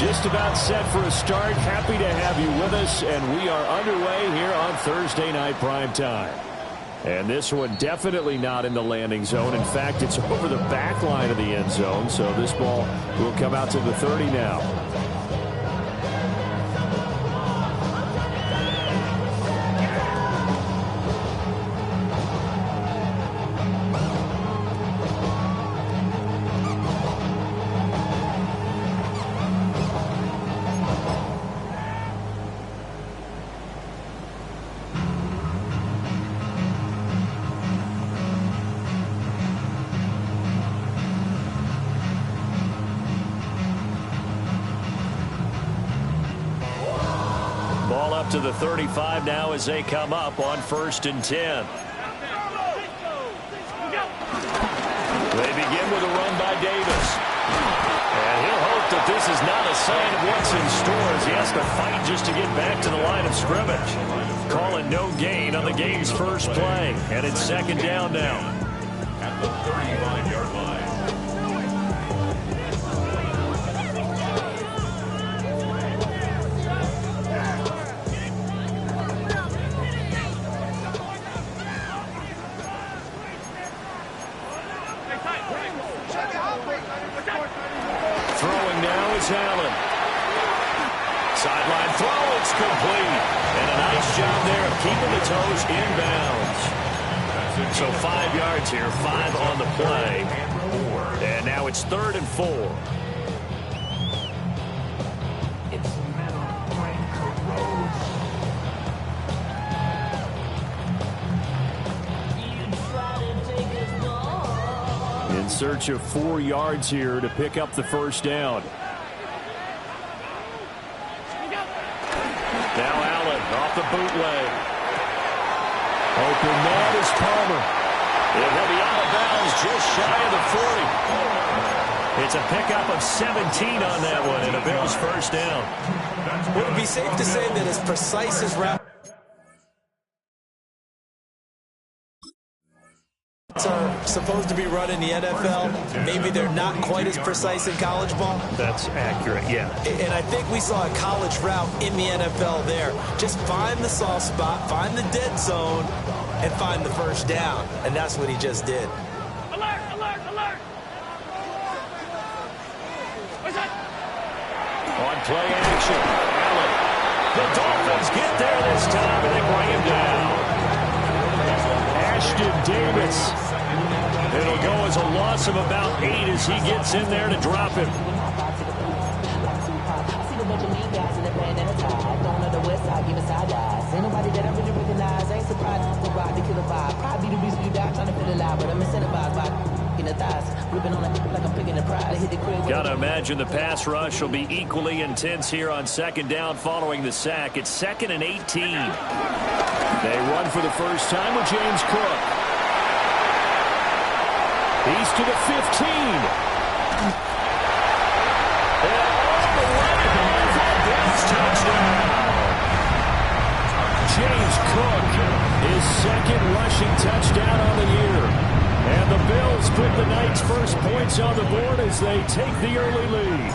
Just about set for a start. Happy to have you with us, and we are underway here on Thursday Night Primetime. And this one definitely not in the landing zone. In fact, it's over the back line of the end zone, so this ball will come out to the 30 now. Ball up to the 35 now as they come up on 1st and 10. They begin with a run by Davis. And he'll hope that this is not a sign of what's in store as he has to fight just to get back to the line of scrimmage. Calling no gain on the game's first play. And it's 2nd down now. At the 35-yard line. Throwing now is Allen. Sideline throw, it's complete. And a nice job there of keeping the toes inbounds. So 5 yards here, 5 on the play. And now it's 3rd and 4. In search of 4 yards here to pick up the 1st down. Now Allen off the bootleg. Open man is Palmer. It will be out of bounds just shy of the 40. It's a pickup of 17 on that one and a Bills 1st down. Would it be safe to say that as precise as routes are supposed to be run in the NFL, maybe they're not quite as precise in college ball? That's accurate, yeah. And I think we saw a college route in the NFL there. Just find the soft spot, find the dead zone, and find the 1st down. And that's what he just did. Alert, alert, alert! What's that? On play action, Allen. The Dolphins get there this time, and they bring him down. Ashton Davis. It'll go as a loss of about 8 as he gets in there to drop him. Gotta imagine the pass rush will be equally intense here on 2nd down following the sack. It's 2nd and 18. They run for the first time with James Cook. He's to the 15. And all the way for a Bills touchdown. James Cook, his 2nd rushing touchdown on the year. And the Bills put the Knights' first points on the board as they take the early lead.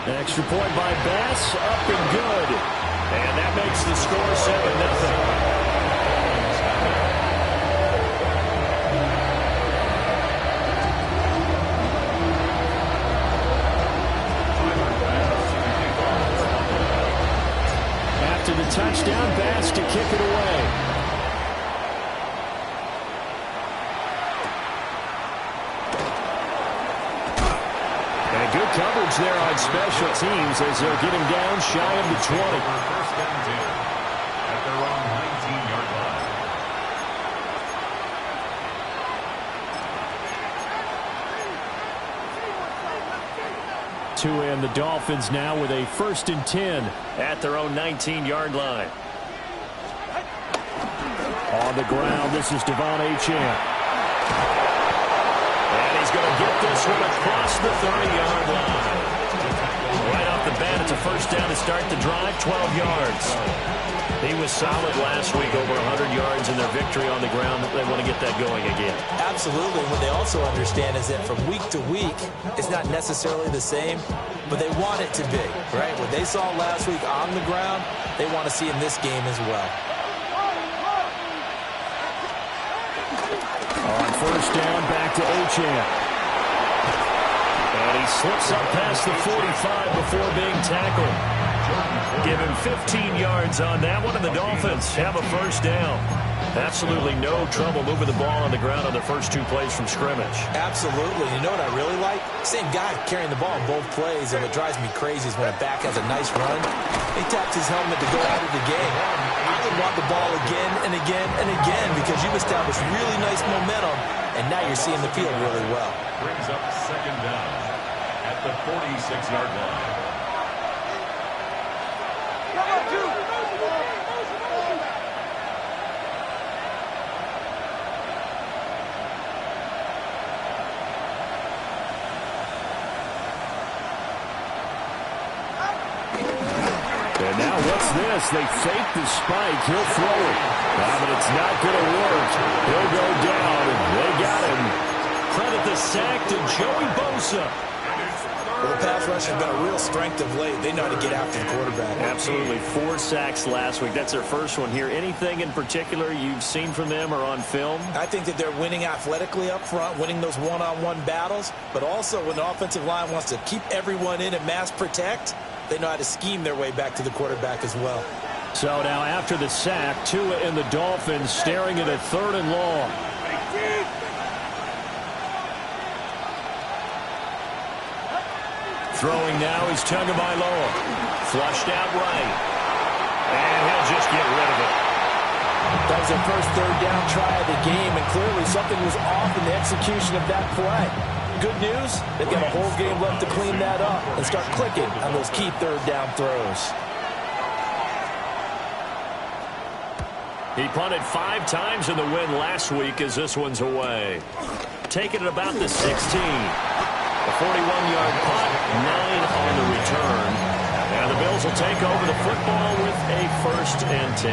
Extra point by Bass, up and good. And that makes the score 7-0. After the touchdown, Bass to kick it away. And good coverage there on special teams as they'll get him down shy of the 20. First down 10 at their own 19-yard line. To end the Dolphins now with a 1st and 10 at their own 19-yard line. On the ground, this is Devon Achane. And he's going to get this one across the 30-yard line. Right off the bat, it's a 1st down to start the drive, 12 yards. He was solid last week, over 100 yards in their victory on the ground. They want to get that going again. Absolutely. What they also understand is that from week to week, it's not necessarily the same, but they want it to be, right? What they saw last week on the ground, they want to see in this game as well. On first down, back to Achane. And he slips up past the 45 before being tackled. Give him 15 yards on that one, and the Dolphins have a first down. Absolutely no trouble moving the ball on the ground on the first two plays from scrimmage. Absolutely. You know what I really like? Same guy carrying the ball in both plays, and what drives me crazy is when a back has a nice run, he taps his helmet to go out of the game. I would want the ball again and again and again because you've established really nice momentum, and now you're seeing the field really well. Brings up second down at the 46-yard line. And now what's this? They fake the spike. He'll throw it. But it's not going to work. He'll go down, and they got him. Credit the sack to Joey Bosa. Well, the pass rush has been a real strength of late. They know how to get after the quarterback. Absolutely. 4 sacks last week. That's their first one here. Anything in particular you've seen from them or on film? I think that they're winning athletically up front, winning those one-on-one battles, but also when the offensive line wants to keep everyone in and mass protect, they know how to scheme their way back to the quarterback as well. So now after the sack, Tua and the Dolphins staring at a 3rd and long. Throwing now is Tagovailoa. Flushed out right. And he'll just get rid of it. That was their first 3rd down try of the game, and clearly something was off in the execution of that play. Good news, they've got a whole game left to clean that up and start clicking on those key 3rd down throws. He punted 5 times in the win last week as this one's away. Taking it about the 16. A 41-yard punt, 9 on the return. And the Bills will take over the football with a 1st and 10.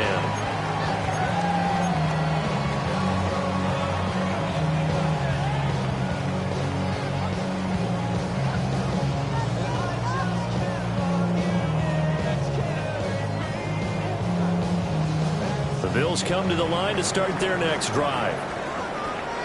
The Bills come to the line to start their next drive.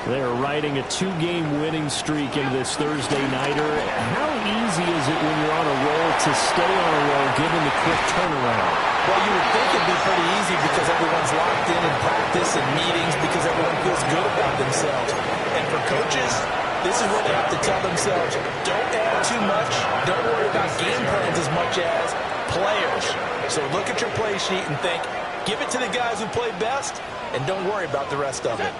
They are riding a 2-game winning streak into this Thursday nighter. How easy is it when you're on a roll to stay on a roll given the quick turnaround? Well, you would think it'd be pretty easy because everyone's locked in practice and meetings because everyone feels good about themselves. And for coaches, this is where they have to tell themselves, don't add too much. Don't worry about game plans as much as players. So look at your play sheet and think, give it to the guys who play best, and don't worry about the rest of it.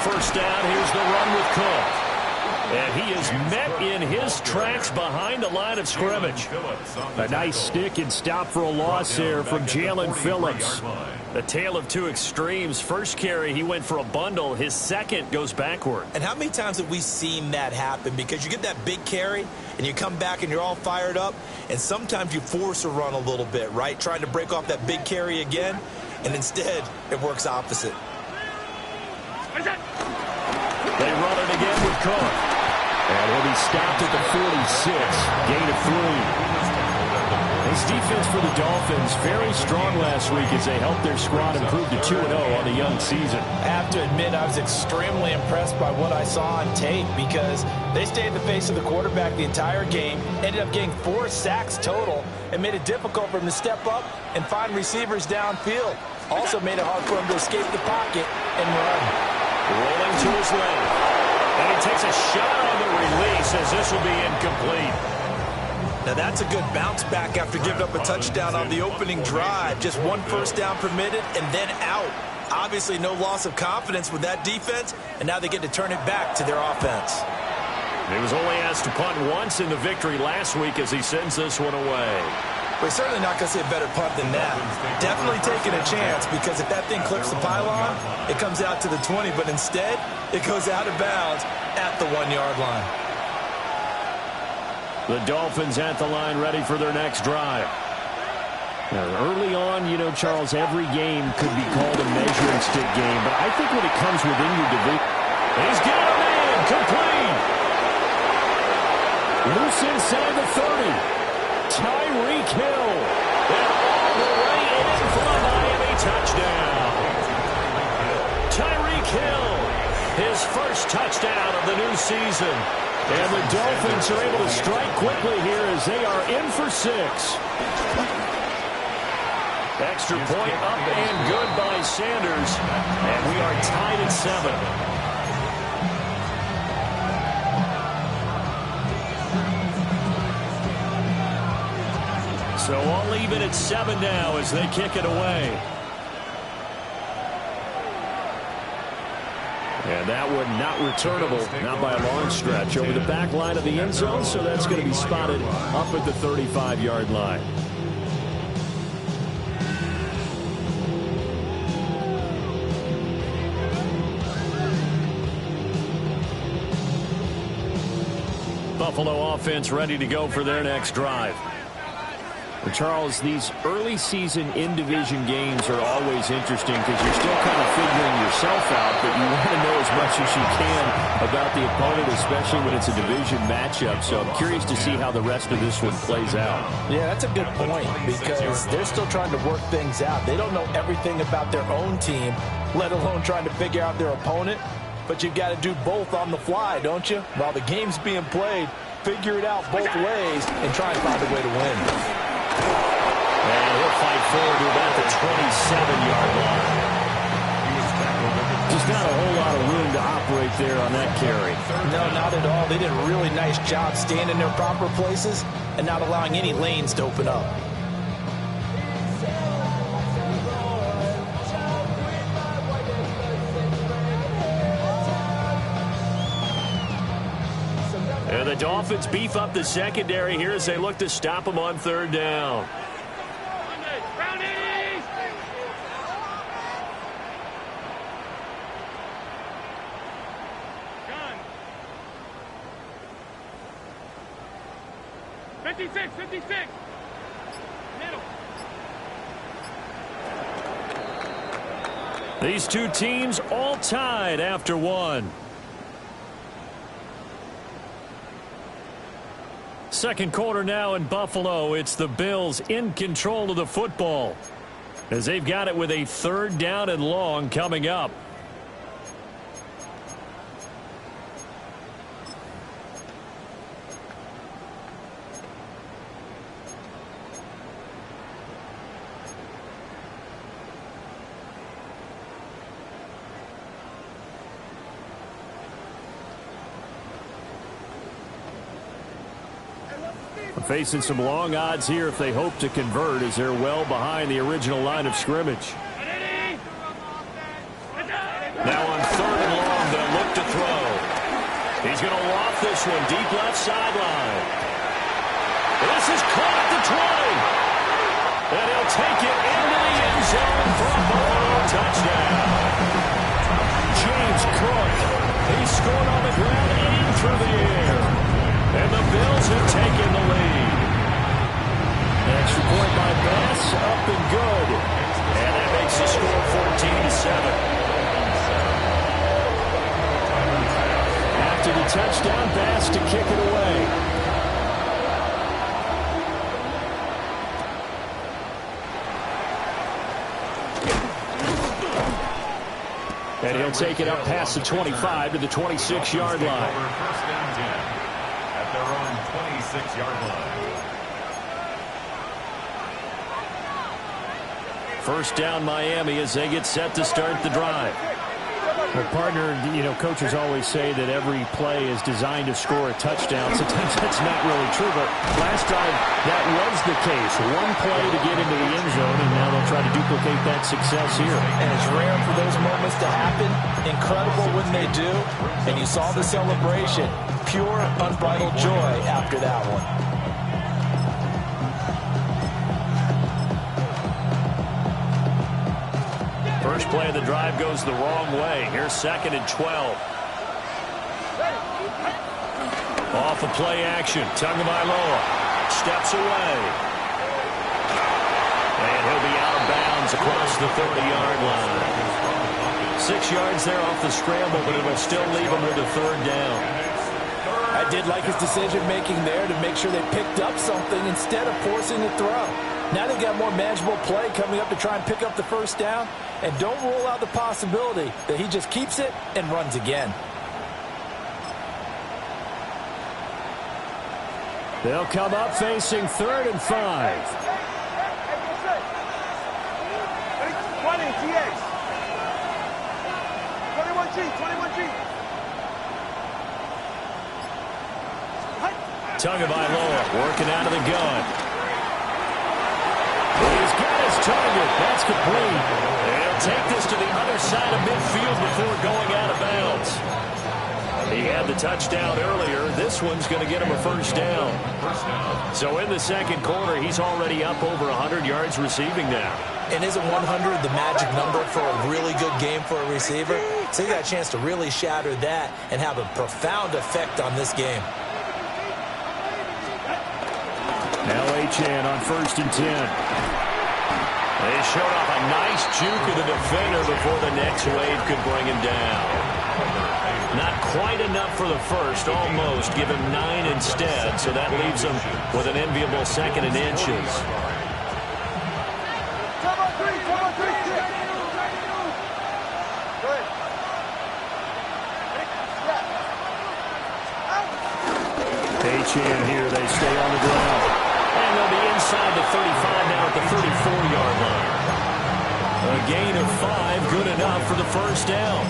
First down, here's the run with Cook. And he is met in his tracks behind the line of scrimmage. A nice stick and stop for a loss there from Jalen Phillips. The tale of two extremes. First carry, he went for a bundle. His second goes backward. And how many times have we seen that happen? Because you get that big carry, and you come back and you're all fired up, and sometimes you force a run a little bit, right? Trying to break off that big carry again, and instead it works opposite. They run it again with Cook. And he'll be stopped at the 46. Gain of 3. This defense for the Dolphins, very strong last week as they helped their squad improve to 2-0 on the young season. I have to admit, I was extremely impressed by what I saw on tape because they stayed in the face of the quarterback the entire game, ended up getting 4 sacks total, and made it difficult for him to step up and find receivers downfield. Also made it hard for him to escape the pocket and run. Rolling to his left. And he takes a shot on the release as this will be incomplete. Now that's a good bounce back after giving up a touchdown on the opening drive. Just 1 first down permitted and then out. Obviously no loss of confidence with that defense, and now they get to turn it back to their offense. He was only asked to punt once in the victory last week as he sends this one away. We're certainly not going to see a better punt than that. Definitely taking a chance because if that thing clips the pylon, it comes out to the 20, but instead it goes out of bounds at the 1-yard line. The Dolphins at the line ready for their next drive. Early on, you know, Charles, every game could be called a measuring stick game, but I think when it comes within your division, he's got a man, complete. Loose inside the 30. Tyreek Hill, and all the way in for a Miami touchdown. Tyreek Hill, his first touchdown of the new season. And the Dolphins are able to strike quickly here as they are in for 6. Extra point up and good by Sanders. And we are tied at 7. So all even at 7 now as they kick it away. And that one not returnable, not by a long stretch, over the back line of the end zone, so that's going to be spotted up at the 35-yard line. Buffalo offense ready to go for their next drive. Charles, these early season in-division games are always interesting because you're still kind of figuring yourself out, but you want to know as much as you can about the opponent, especially when it's a division matchup. So I'm curious to see how the rest of this one plays out. Yeah, that's a good point because they're still trying to work things out. They don't know everything about their own team, let alone trying to figure out their opponent. But you've got to do both on the fly, don't you? While the game's being played, figure it out both ways and try and find a way to win. And he'll fight forward to about the 27-yard line. Just not a whole lot of room to operate there on that carry. No, not at all. They did a really nice job staying in their proper places and not allowing any lanes to open up. And the Dolphins beef up the secondary here as they look to stop them on 3rd down. Brownies! Gun. 56, 56. Middle. These two teams all tied after 1. Second quarter now in Buffalo. It's the Bills in control of the football as they've got it with a 3rd down and long coming up. Facing some long odds here if they hope to convert as they're well behind the original line of scrimmage. Now on 3rd and long, they'll look to throw. He's going to loft this one deep left sideline. This is caught at the 20. And he'll take it into the end zone for a Buffalo touchdown. James Cook, he scored on the ground and through the air. And the Bills have taken the lead. Extra point by Bass, up and good. And that makes the score 14-7. After the touchdown, Bass to kick it away. And he'll take it up past the 25 to the 26-yard line. First and 10 at their own 26-yard line. First down Miami as they get set to start the drive. Well, partner, you know, coaches always say that every play is designed to score a touchdown. Sometimes that's not really true, but last time that was the case. One play to get into the end zone, and now they'll try to duplicate that success here. And it's rare for those moments to happen. Incredible when they do. And you saw the celebration. Pure, unbridled joy after that one. First play of the drive goes the wrong way. Here's 2nd and 12. Off of play action. Tagovailoa steps away. Jones across the 30-yard line. 6 yards there off the scramble, but it'll still leave him with a third down. I did like his decision-making there to make sure they picked up something instead of forcing the throw. Now they've got more manageable play coming up to try and pick up the first down, and don't rule out the possibility that he just keeps it and runs again. They'll come up facing 3rd and 5. 20 TX. 21G. Tagovailoa working out of the gun. He's got his target. That's complete. He'll take this to the other side of midfield before going out of bounds. He had the touchdown earlier. This one's going to get him a first down. So in the second quarter, he's already up over 100 yards receiving now. And isn't 100 the magic number for a really good game for a receiver? So he got a chance to really shatter that and have a profound effect on this game. Now Achane on 1st and 10. They showed off a nice juke of the defender before the next wave could bring him down. Not quite enough for the first, almost. Give him 9 instead, so that leaves him with an enviable 2nd and inches. Achane here, they stay on the ground. And they'll be inside the 35 now at the 34-yard line. A gain of 5, good enough for the first down.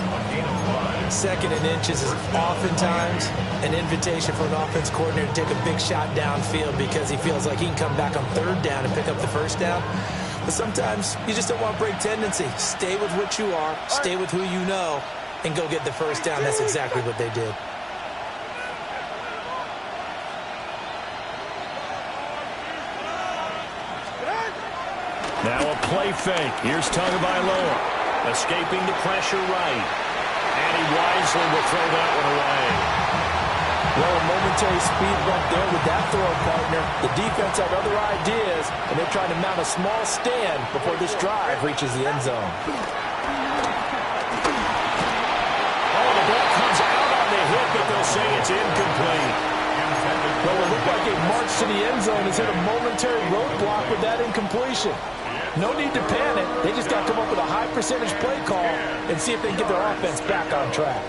2nd and inches is oftentimes an invitation for an offense coordinator to take a big shot downfield because he feels like he can come back on 3rd down and pick up the first down. But sometimes you just don't want to break tendency. Stay with what you are, stay with who you know, and go get the first down. That's exactly what they did. Now a play fake. Here's Tagovailoa. Escaping the pressure right. And he wisely will throw that one away. Well, a momentary speed bump there with that throw partner. The defense had other ideas, and they're trying to mount a small stand before this drive reaches the end zone. Oh, the ball comes out on the hit, but they'll say it's incomplete. Well, it looked like a march to the end zone has hit a momentary roadblock with that incompletion. No need to panic. They just got to come up with a high percentage play call and see if they can get their offense back on track.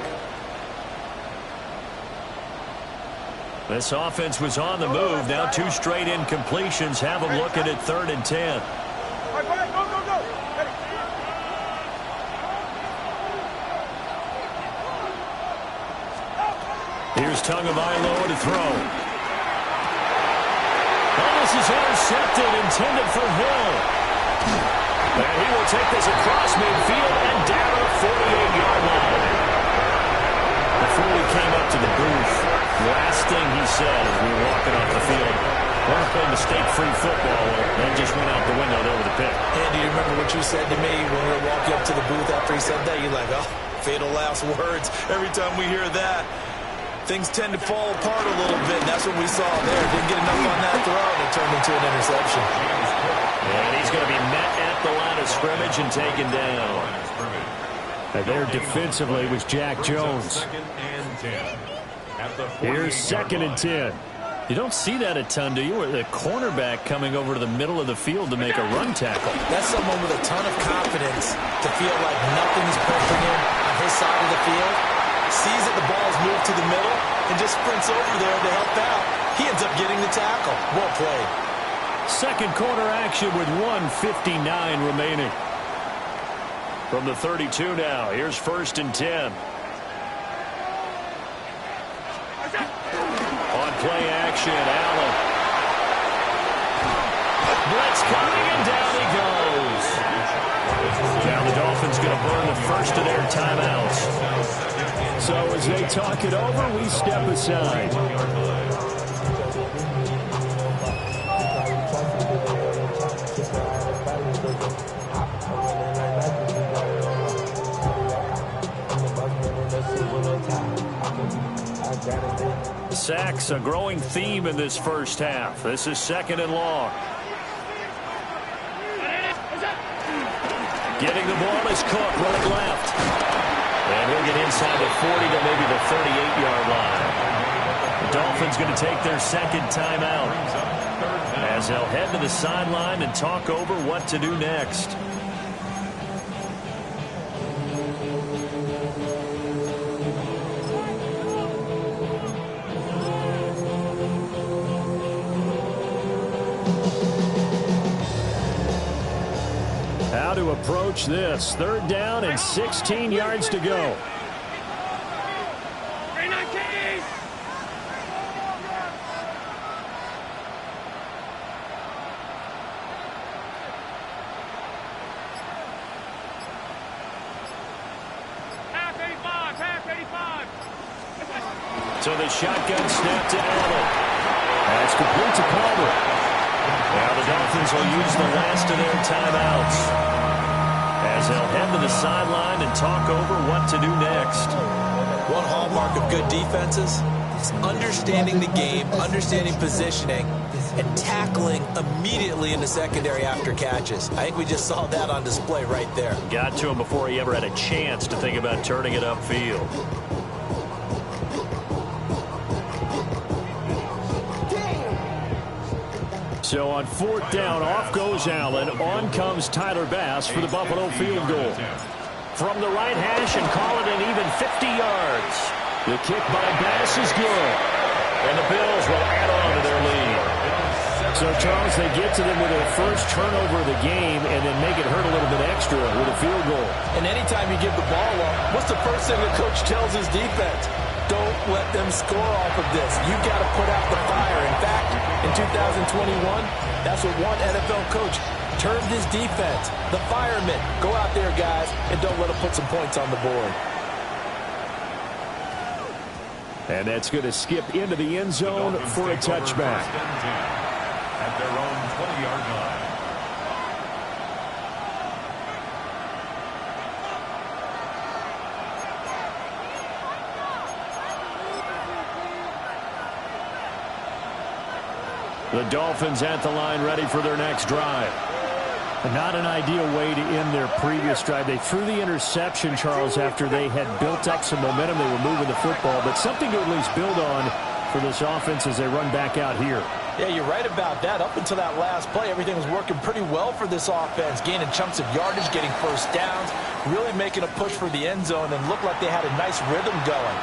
This offense was on the move. Now 2 straight incompletions have them looking at 3rd and 10. Go. Here's Tagovailoa to throw. Oh, this is intercepted, intended for Hill. And he will take this across midfield and down a 48-yard line. Before we came up to the booth, last thing he said as we were walking off the field, want to play mistake-free football. Well, that just went out the window there with a pick. Andy, you remember what you said to me when we were walking up to the booth after he said that? You're like, oh, fatal last words. Every time we hear that, things tend to fall apart a little bit, and that's what we saw there. Didn't get enough on that throw, and it turned into an interception. And he's going to be met at the line of scrimmage and taken down. And there defensively was Jack Jones. Here's 2nd and 10. You don't see that a ton, do you? With a cornerback coming over to the middle of the field to make a run tackle. That's someone with a ton of confidence to feel like nothing's pressuring him on his side of the field. Sees that the ball's moved to the middle and just sprints over there to help out. He ends up getting the tackle. Well played. Second quarter action with 1:59 remaining. From the 32 now, here's 1st and 10. On play action, Allen. Blitz coming, and down he goes. Now the Dolphins going to burn the first of their timeouts. So as they talk it over, we step aside. Sacks, a growing theme in this first half. This is 2nd and long. Getting the ball is Cook running left. And he'll get inside the 40 to maybe the 38-yard line. The Dolphins going to take their second timeout as they'll head to the sideline and talk over what to do next. How to approach this. Third down and 16 yards to go. So the shotgun snap to Allen. That's complete to Palmer. Now the Dolphins will use the last of their timeouts as they'll head to the sideline and talk over what to do next. One hallmark of good defenses is understanding the game, understanding positioning, and tackling immediately in the secondary after catches. I think we just saw that on display right there. Got to him before he ever had a chance to think about turning it upfield. So on fourth down, off goes Allen. On comes Tyler Bass for the Buffalo field goal. From the right hash and call it an even 50 yards. The kick by Bass is good. And the Bills will add on to their lead. So, Charles, they get to them with their first turnover of the game and then make it hurt a little bit extra with a field goal. And anytime you give the ball up, what's the first thing the coach tells his defense? Don't let them score off of this. You've got to put out the fire. In fact, in 2021, that's what one NFL coach termed his defense. The firemen. Go out there, guys, and don't let them put some points on the board. And that's going to skip into the end zone for a touchback. At their own 20-yard line. The Dolphins at the line ready for their next drive. Not an ideal way to end their previous drive. They threw the interception, Charles, after they had built up some momentum. They were moving the football, but something to at least build on for this offense as they run back out here. Yeah, you're right about that. Up until that last play, everything was working pretty well for this offense, gaining chunks of yardage, getting first downs, really making a push for the end zone, and looked like they had a nice rhythm going.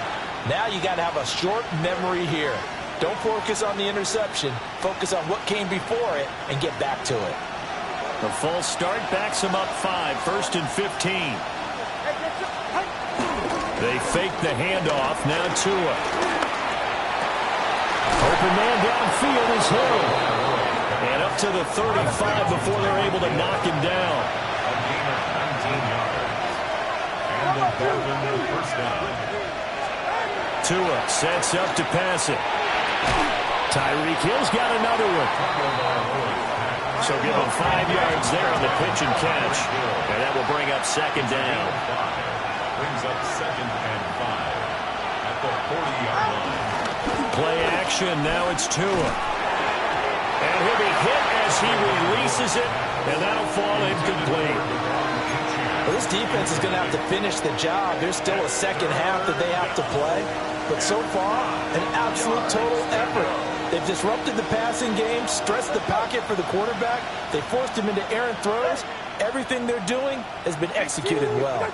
Now you got to have a short memory here. Don't focus on the interception. Focus on what came before it and get back to it. The false start backs them up 5, first and 15. They fake the handoff. Now Tua. Open man downfield is Hill. And up to the 35 before they're able to knock him down. A gain of 19 yards. And the Dolphins with first down. Tua sets up to pass it. Tyreek Hill's got another one. So give him 5 yards there on the pitch and catch. And that will bring up second down. Brings up second and 5 at the 40-yard line. Play action. Now it's Tua. And he'll be hit as he releases it. And that'll fall incomplete. Well, this defense is going to have to finish the job. There's still a second half that they have to play. But so far, an absolute total effort. They've disrupted the passing game, stressed the pocket for the quarterback. They forced him into errant throws. Everything they're doing has been executed well.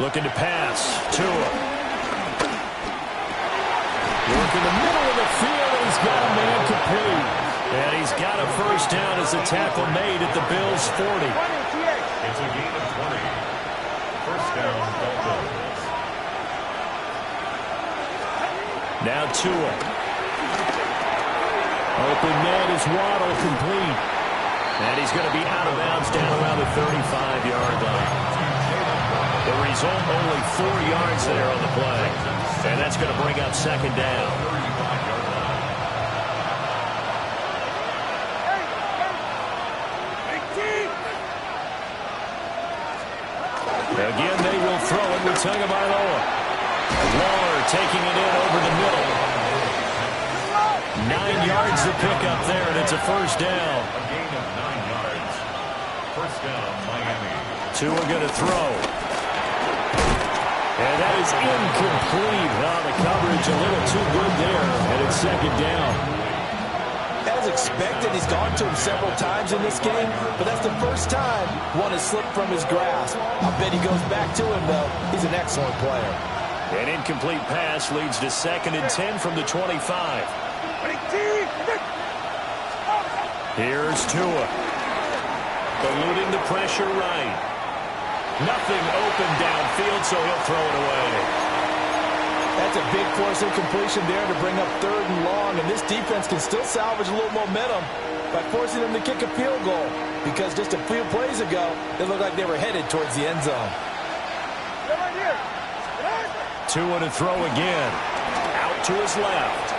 Looking to pass. Tua. Work in the middle of the field, and he's got a man complete. And he's got a first down as the tackle made at the Bills' 40. It's a gain of 20. First down, Dolphins. Now Tua. Open man is Waddle, complete. And he's going to be out of bounds down around the 35-yard line. The result, only 4 yards there on the play. And that's going to bring up second down. Again, they will throw it with Tagovailoa. Waller taking it in over the middle. 9 yards the pickup there, and it's a first down. A gain of 9 yards. First down, Miami. Tua going to throw. And that is incomplete. The coverage a little too good there, and it's second down. As expected, he's gone to him several times in this game, but that's the first time one has slipped from his grasp. I bet he goes back to him, though. He's an excellent player. An incomplete pass leads to 2nd and 10 from the 25. Here's Tua. Eluding the pressure right. Nothing open downfield, so he'll throw it away. That's a big force incompletion there to bring up 3rd and long, and this defense can still salvage a little momentum by forcing them to kick a field goal, because just a few plays ago, they looked like they were headed towards the end zone. Tua to throw again. Out to his left.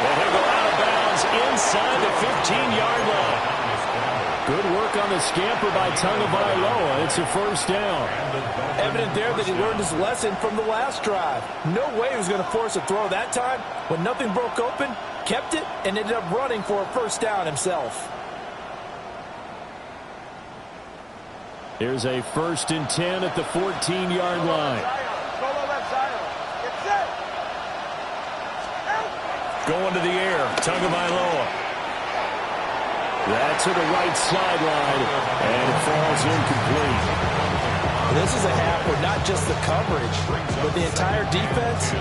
And he'll go out of bounds inside the 15-yard line. Good work on the scamper by Tagovailoa. It's a first down. Evident there that he learned his lesson from the last drive. No way he was going to force a throw that time. When nothing broke open, kept it, and ended up running for a first down himself. Here's a 1st and 10 at the 14-yard line. Going to the air, Tagovailoa. That's to the right sideline, and it falls incomplete. This is a half where not just the coverage, but the entire defense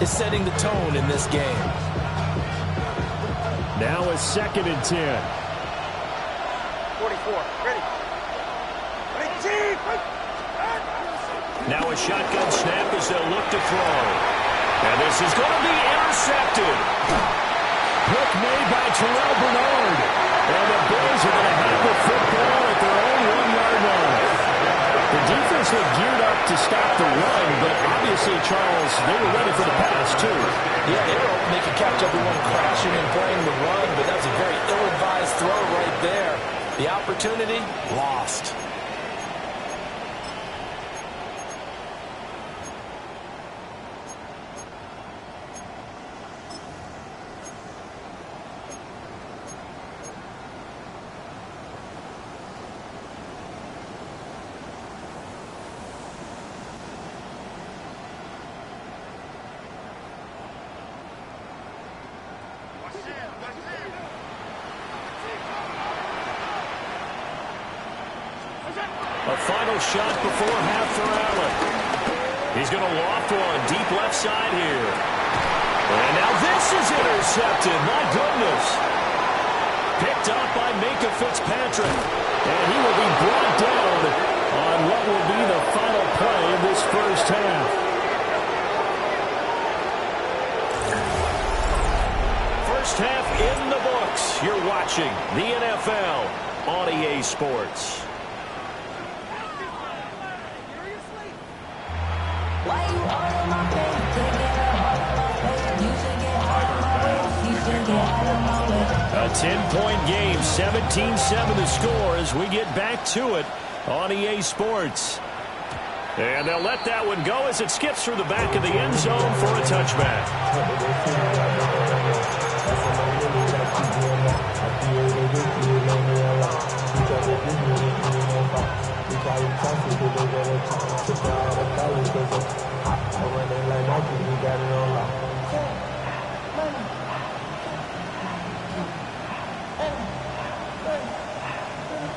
is setting the tone in this game. Now a 2nd and 10. 44, ready. Now a shotgun snap as they'll look to throw. And this is going to be intercepted. Pick made by Terrell Bernard. And the Bills are going to have the football at their own 1-yard line. The defense looked geared up to stop the run, but obviously, Charles, they were ready for the pass, too. Yeah, they were hoping they could catch everyone crashing and playing the run, but that's a very ill-advised throw right there. The opportunity, lost. A final shot before half for Allen. He's going to loft one deep left side here. And now this is intercepted. My goodness. Picked up by Minkah Fitzpatrick. And he will be brought down on what will be the final play of this first half. First half in the books. You're watching the NFL on EA Sports. A 10-point game, 17-7 the score as we get back to it on EA Sports. And they'll let that one go as it skips through the back of the end zone for a touchback.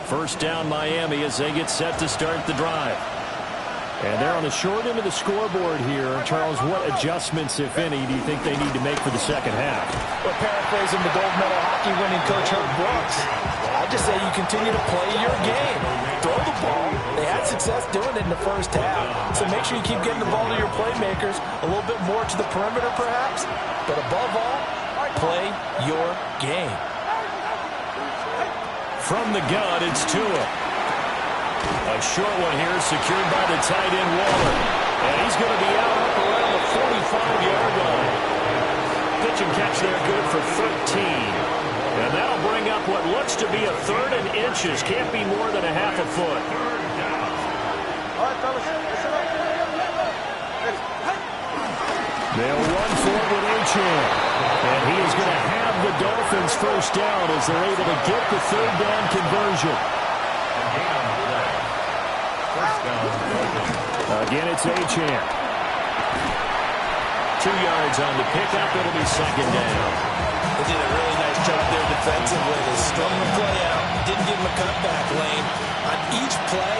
First down Miami as they get set to start the drive. And they're on the short end of the scoreboard here. Charles, what adjustments, if any, do you think they need to make for the second half? Well, paraphrasing the gold medal hockey winning coach Herb Brooks, I just say you continue to play your game. Throw the ball. They had success doing it in the first half. So make sure you keep getting the ball to your playmakers, a little bit more to the perimeter perhaps. But above all, play your game. From the gun, it's Tua. A short one here, secured by the tight end Waller. And he's going to be out up around the 45-yard line. Pitch and catch there good for 13. And that'll bring up what looks to be a 3rd and inches. Can't be more than a half a foot. All right, fellas, listen up. They'll run for it with Achane. And he is going to have the Dolphins first down as they're able to get the third down conversion. Again, it's Achane. 2 yards on the pickup. It'll be second down. They did a really nice job there defensively. They strung the play out. Didn't give him a cutback lane. On each play,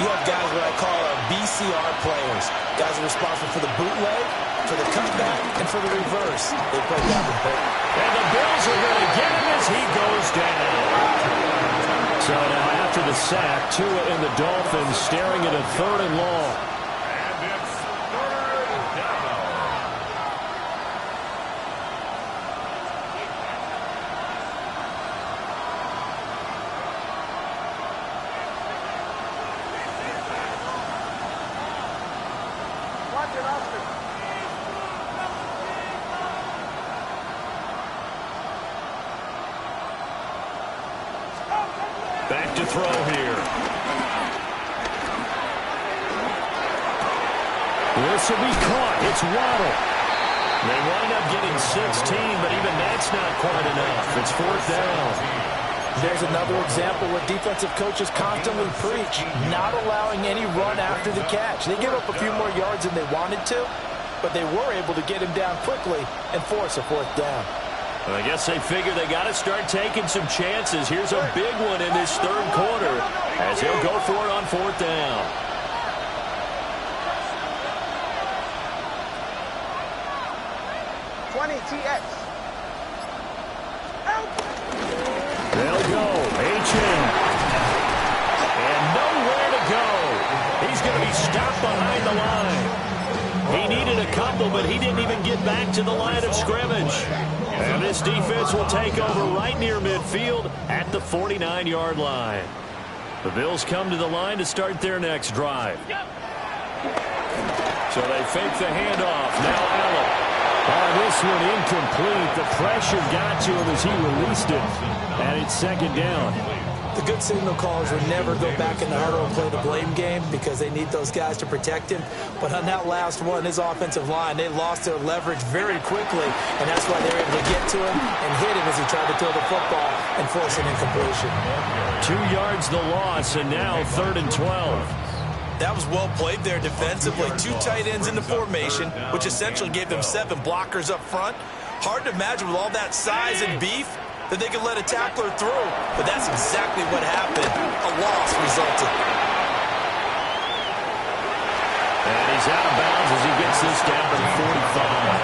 you have guys what I call our BCR players. Guys are responsible for the bootleg, for the cutback, and for the reverse. They play that with both. And the Bills are going to get him as he goes down. So now after the sack, Tua and the Dolphins staring at a 3rd and long. And it's 3rd down. Watch it, Austin. Back to throw here. This will be caught. It's Waddle. They wind up getting 16, but even that's not quite enough. It's 4th down. There's another example where defensive coaches constantly preach, not allowing any run after the catch. They give up a few more yards than they wanted to, but they were able to get him down quickly and force a 4th down. Well, I guess they figure they got to start taking some chances. Here's a big one in this 3rd quarter as he'll go for it on 4th down. TX. They'll go. Achane. And nowhere to go. He's going to be stopped behind the line. He needed a couple, but he didn't even get back to the line of scrimmage. And this defense will take over right near midfield at the 49-yard line. The Bills come to the line to start their next drive. So they fake the handoff. Now Allen. This one incomplete. The pressure got to him as he released it. And it's 2nd down. The good signal callers would never go back in the huddle and play the blame game because they need those guys to protect him. But on that last one, his offensive line, they lost their leverage very quickly, and that's why they were able to get to him and hit him as he tried to throw the football and force an incompletion. 2 yards the loss, and now 3rd and 12. That was well played there defensively. 2 tight ends in the formation, which essentially gave them 7 blockers up front. Hard to imagine with all that size and beef that they could let a tackler through, but that's exactly what happened. A loss resulted. And he's out of bounds as he gets this down to the 45.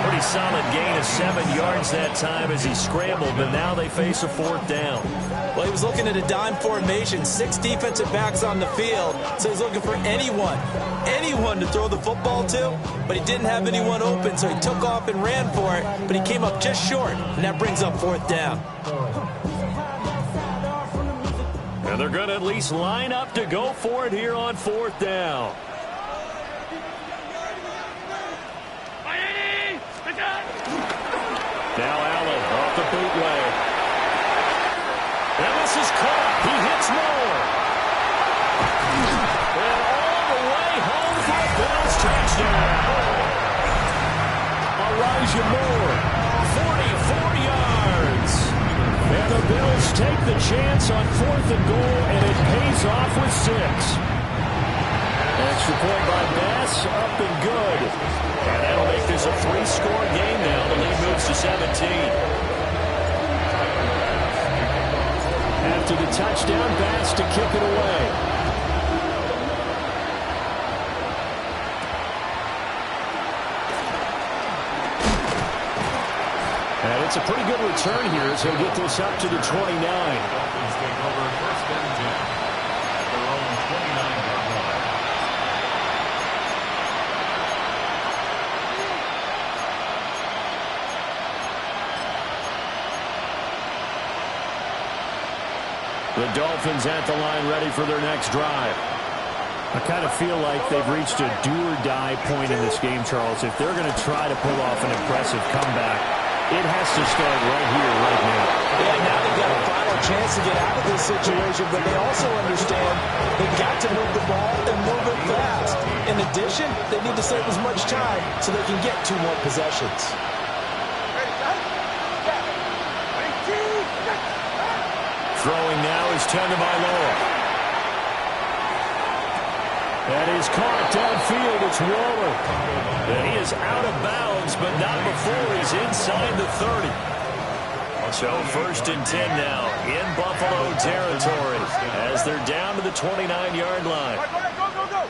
Pretty solid gain of 7 yards that time as he scrambled, but now they face a 4th down. Well, he was looking at a dime formation, 6 defensive backs on the field, so he's looking for anyone to throw the football to, but he didn't have anyone open, so he took off and ran for it, but he came up just short, and that brings up 4th down. And they're going to at least line up to go for it here on 4th down. Now Allen off the bootleg. And this is caught. He hits Moore. And all the way home for a Bills touchdown. Elijah Moore, 44 yards. And the Bills take the chance on 4th and goal, and it pays off with 6. Extra point by Bass, up and good. And that'll make this a 3-score game now. The lead moves to 17. After the touchdown, Bass to kick it away. And it's a pretty good return here as he'll get this up to the 29. Dolphins take over 1st and 10. Their own 29-yard line. The Dolphins at the line ready for their next drive. I kind of feel like they've reached a do-or-die point in this game, Charles. If they're going to try to pull off an impressive comeback, it has to start right here, right now. Yeah, now they've got a final chance to get out of this situation, but they also understand they've got to move the ball and move it fast. In addition, they need to save as much time so they can get 2 more possessions. Throwing now is Tagovailoa. That is caught downfield. It's Waller. And he is out of bounds, but not before he's inside the 30. So 1st and 10 now in Buffalo territory as they're down to the 29-yard line. Go.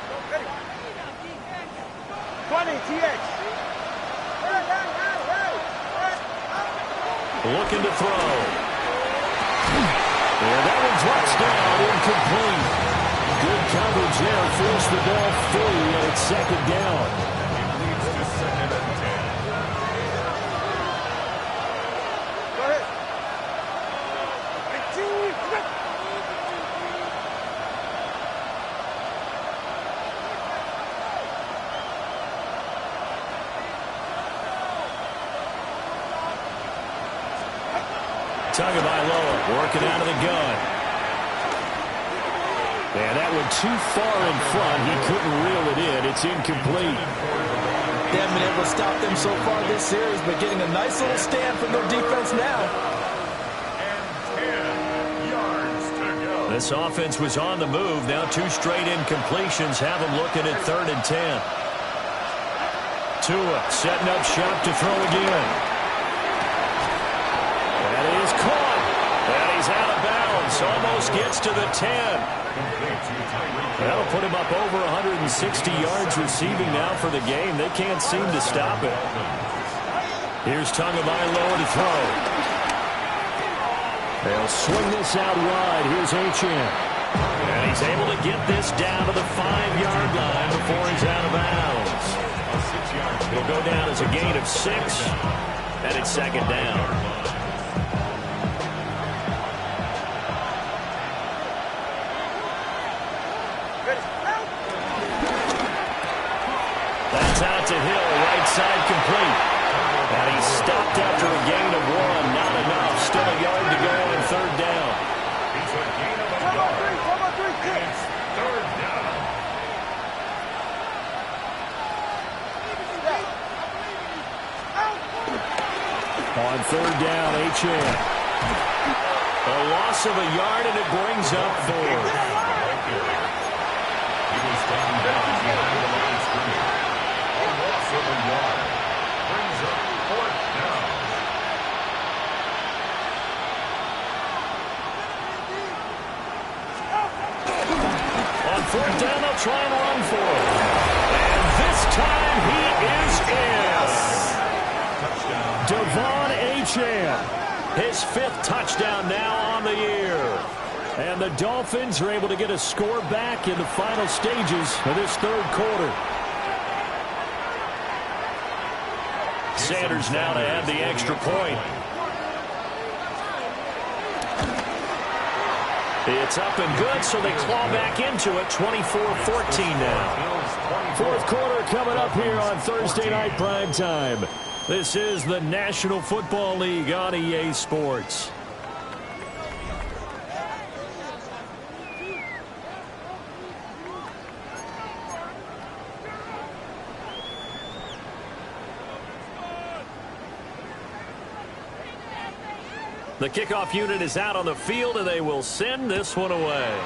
20, TH. Looking to throw. And that one drops down, incomplete. Good coverage there, forced the ball free, and it's 2nd down. It leads to 2nd and 10. Go ahead. Tagovailoa working out of the gun. And that one too far in front. He couldn't reel it in. It's incomplete. They haven't been able to stop them so far this series, but getting a nice little stand from their defense now. And 10 yards to go. This offense was on the move. Now 2 straight incompletions have them looking at 3rd and 10. Tua setting up shop to throw again. That is caught. And he's out of bounds. Almost gets to the 10. That'll put him up over 160 yards receiving now for the game. They can't seem to stop it. Here's Tagovailoa to throw. They'll swing this out wide. Here's Achane. And he's able to get this down to the 5-yard line before he's out of bounds. It'll go down as a gain of 6, and it's 2nd down. That's out to Hill, right side complete. And he's stopped after a gain of 1. Not enough. Still a yard to go on 3rd down. It's a gain of a yard. And it's 3rd down. On 3rd down, Achane. A loss of a yard, and it brings up 4th. He was down behind the line of scrimmage. A loss of a yard. Brings up 4th down. On 4th down, they'll try and run for it. And this time he is in. Devon Achane. His 5th touchdown now on the year. And the Dolphins are able to get a score back in the final stages of this 3rd quarter. Sanders now to add the extra point. It's up and good, so they claw back into it, 24-14 now. 4th quarter coming up here on Thursday Night Prime Time. This is the National Football League on EA Sports. The kickoff unit is out on the field, and they will send this one away.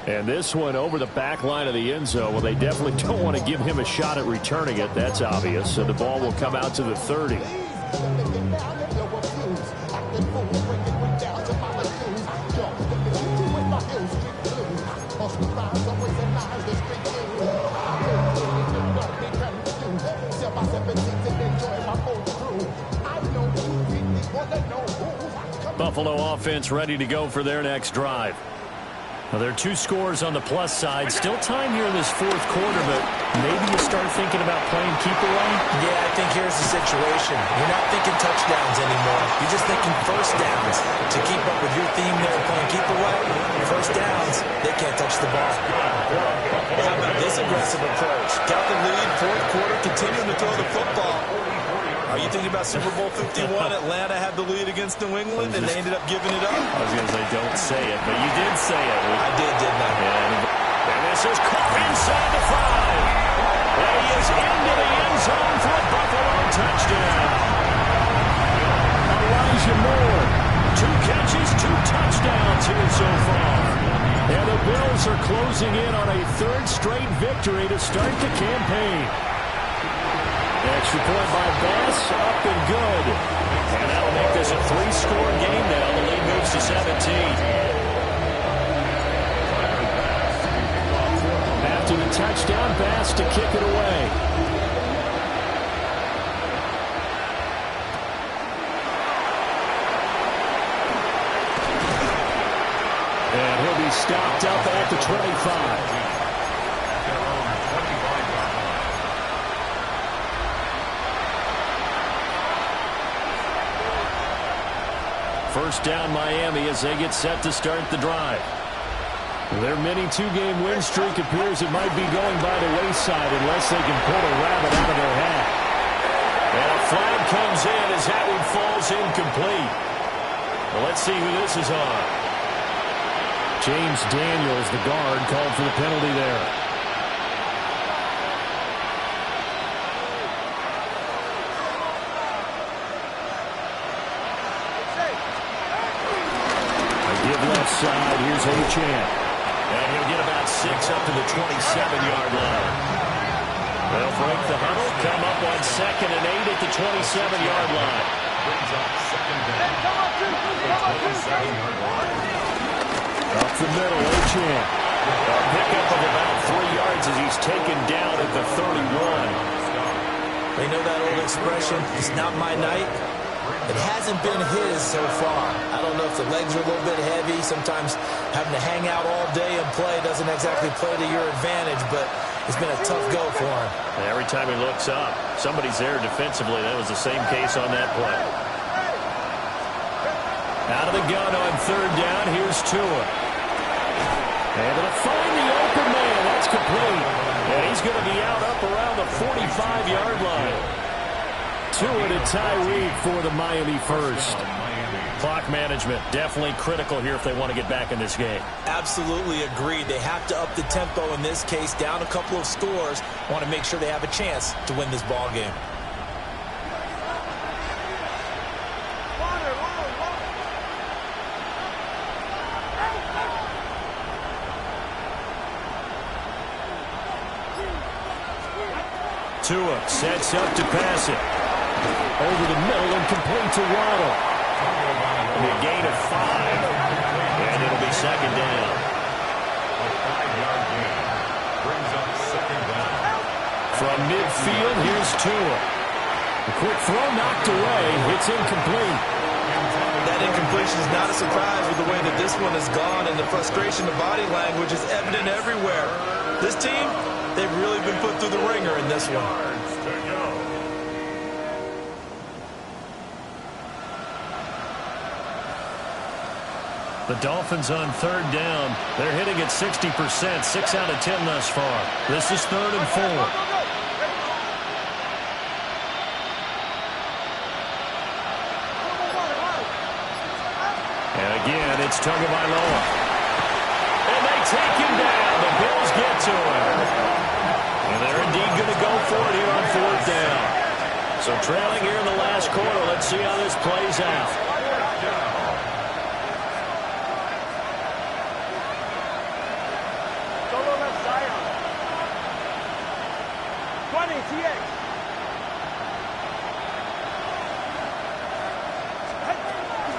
And this one over the back line of the end zone. Well, they definitely don't want to give him a shot at returning it. That's obvious. So the ball will come out to the 30. Buffalo offense ready to go for their next drive. Well, there are 2 scores on the plus side. Still time here in this 4th quarter, but maybe you start thinking about playing keep away? Yeah, I think here's the situation. You're not thinking touchdowns anymore. You're just thinking 1st downs. To keep up with your theme there of playing keep away, 1st downs, they can't touch the ball. How about this aggressive approach? Got the lead, 4th quarter, continuing to throw the football. Are you thinking about Super Bowl 51? Atlanta had the lead against New England, and they ended up giving it up. I was going to say, don't say it, but you did say it. I did, didn't I? And this is caught inside the 5. And he is into the end zone for a Buffalo touchdown. Elijah Moore, 2 catches, 2 touchdowns here so far. And the Bills are closing in on a 3rd straight victory to start the campaign. Extra point by Bass, up and good. And that'll make this a 3-score game now. The lead moves to 17. After the touchdown, Bass to kick it away. And he'll be stopped up at the 25. First down Miami as they get set to start the drive. Their mini 2-game win streak appears it might be going by the wayside unless they can pull a rabbit out of their hat. And a flag comes in as that one falls incomplete. Well, let's see who this is on. James Daniels, the guard, called for the penalty there. Left side, here's Achane. And he'll get about 6 up to the 27-yard line. They'll break the huddle, come up on 2nd and 8 at the 27-yard line. Brings up 2nd down. The 27-yard line. Up the middle, Achane. A pickup of about 3 yards as he's taken down at the 31. They know that old expression, it's not my night. It hasn't been his so far. I don't know if the legs are a little bit heavy. Sometimes having to hang out all day and play doesn't exactly play to your advantage, but it's been a tough go for him. And every time he looks up, somebody's there defensively. That was the same case on that play. Out of the gun on 3rd down, here's Tua. Able to find the open man. That's complete. And he's going to be out up around the 45-yard line. Tua to Tyreek for the Miami first. Clock management definitely critical here if they want to get back in this game. Absolutely agreed. They have to up the tempo in this case, down a couple of scores. Want to make sure they have a chance to win this ball game. Tua sets up to pass it. Over the middle and complete to Waddle. And a gain of 5. And it'll be 2nd down. A 5-yard gain. Brings up 2nd down. From midfield, here's Tua. A quick throw knocked away. It's incomplete. That incompletion is not a surprise with the way that this one has gone, and the frustration, the body language is evident everywhere. This team, they've really been put through the ringer in this one. The Dolphins on 3rd down. They're hitting at 60%, 6 out of 10 thus far. This is 3rd and 4. And again, it's Tagovailoa. And they take him down. The Bills get to him. And they're indeed going to go for it here on 4th down. So trailing here in the last quarter. Let's see how this plays out.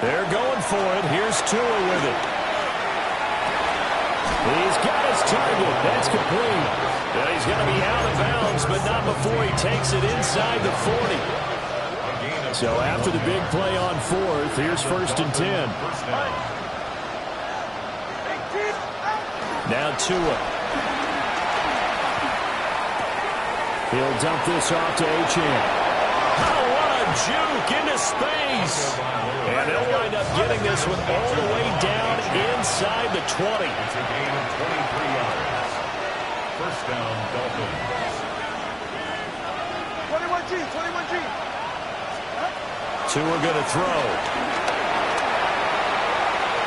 They're going for it. Here's Tua with it. He's got his target. That's complete. Yeah, he's going to be out of bounds, but not before he takes it inside the 40. So after the big play on 4th, here's 1st and 10. Now Tua. He'll dump this off to Achane. Oh, what a juke into space. And they'll wind up getting this one all the way down inside the 20. It's a gain of 23 yards. First down, Dolphins. 21G, 21G. Two are going to throw.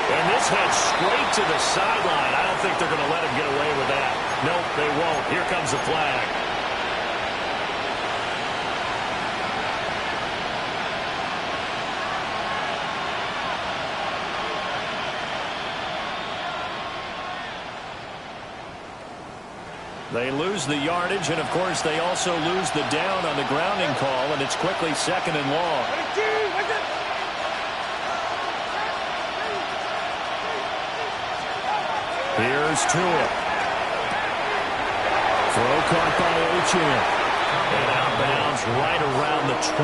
And this heads straight to the sideline. I don't think they're going to let him get away with that. Nope, they won't. Here comes the flag. They lose the yardage, and, of course, they also lose the down on the grounding call, and it's quickly 2nd and long. Here's Tua. Throw caught by Achane. And out of bounds right around the 20.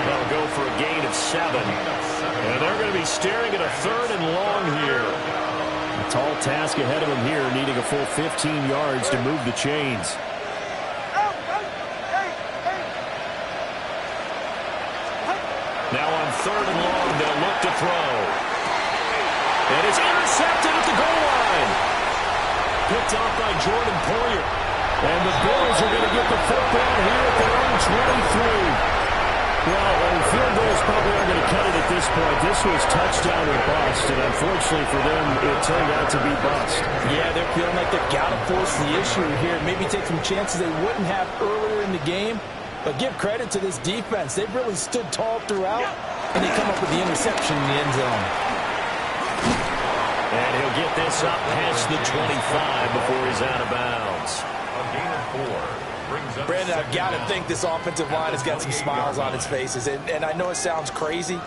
That'll go for a gain of 7. And they're going to be staring at a 3rd and long here. A tall task ahead of him here, needing a full 15 yards to move the chains. Now on 3rd and long, they'll look to throw. And it's intercepted at the goal line. Picked off by Jordan Poyer. And the Bills are going to get the football here at their own 23. Well, field goals probably aren't going to cut it at this point. This was touchdown or bust, and unfortunately for them, it turned out to be bust. Yeah, they're feeling like they've got to force the issue here. Maybe take some chances they wouldn't have earlier in the game. But give credit to this defense. They've really stood tall throughout, and they come up with the interception in the end zone. And he'll get this up past the 25 before he's out of bounds. A gain of 4. Brandon, I've got to think this offensive line has got some smiles on its faces. And I know it sounds crazy,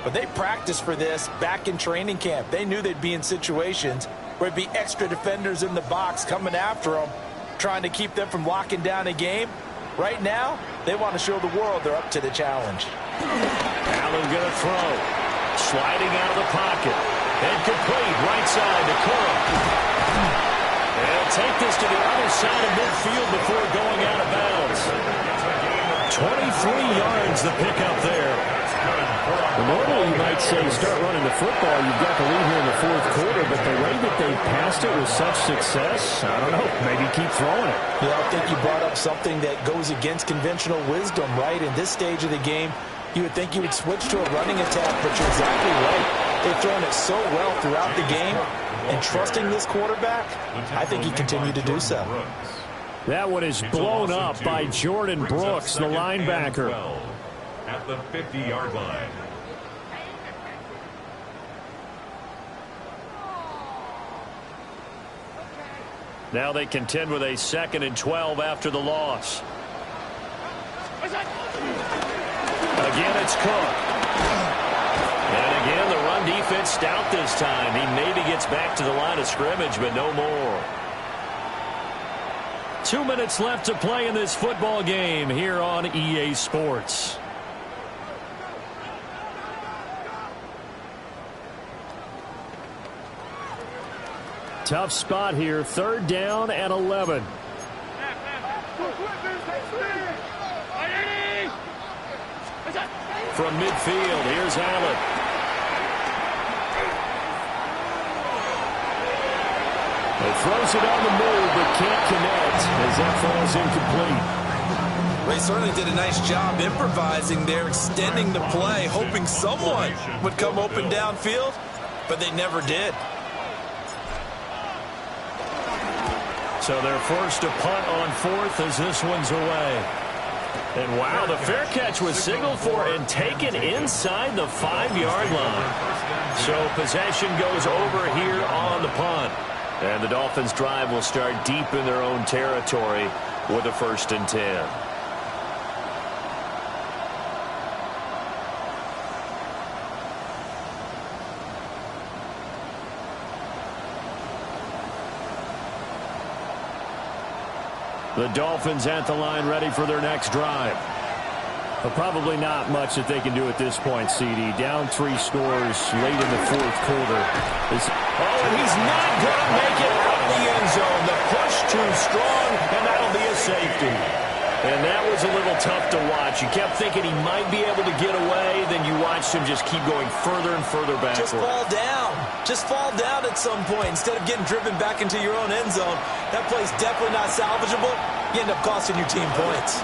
but they practiced for this back in training camp. They knew they'd be in situations where there'd be extra defenders in the box coming after them, trying to keep them from locking down a game. Right now, they want to show the world they're up to the challenge. Allen going to throw. Sliding out of the pocket. And complete right side to Curl. They'll take this to the other side of midfield before going out of bounds. 23 yards the pickup there. Normally you might say start running the football. You've got the lead here in the 4th quarter, but the way that they passed it with such success, I don't know, maybe keep throwing it. Yeah, I think you brought up something that goes against conventional wisdom, right? In this stage of the game, you would think you would switch to a running attack, but you're exactly right. They've thrown it so well throughout the game, and trusting this quarterback, I think he continued to do so. That one is blown up by Jordan Brooks, the linebacker. At the 50-yard line. Now they contend with a 2nd and 12 after the loss. Again, it's Cook. And again, the run defense stout this time. He maybe gets back to the line of scrimmage, but no more. 2 minutes left to play in this football game here on EA Sports. Tough spot here. 3rd down and 11. From midfield, here's Allen. He throws it on the move, but can't connect as that falls incomplete. They certainly did a nice job improvising there, extending the play, hoping someone would come open downfield, but they never did. So they're forced to punt on 4th as this one's away. And wow, the fair catch was signaled for and taken inside the 5-yard line. So possession goes over here on the punt. And the Dolphins' drive will start deep in their own territory with a 1st and 10. The Dolphins at the line ready for their next drive. But probably not much that they can do at this point, CD. Down 3 scores late in the 4th quarter. And he's not going to make it out of the end zone. The push too strong, and that'll be a safety. And that was a little tough to watch. You kept thinking he might be able to get away, then you watched him just keep going further and further backward. Just fall down. Just fall down at some point instead of getting driven back into your own end zone. That play's definitely not salvageable. You end up costing your team points.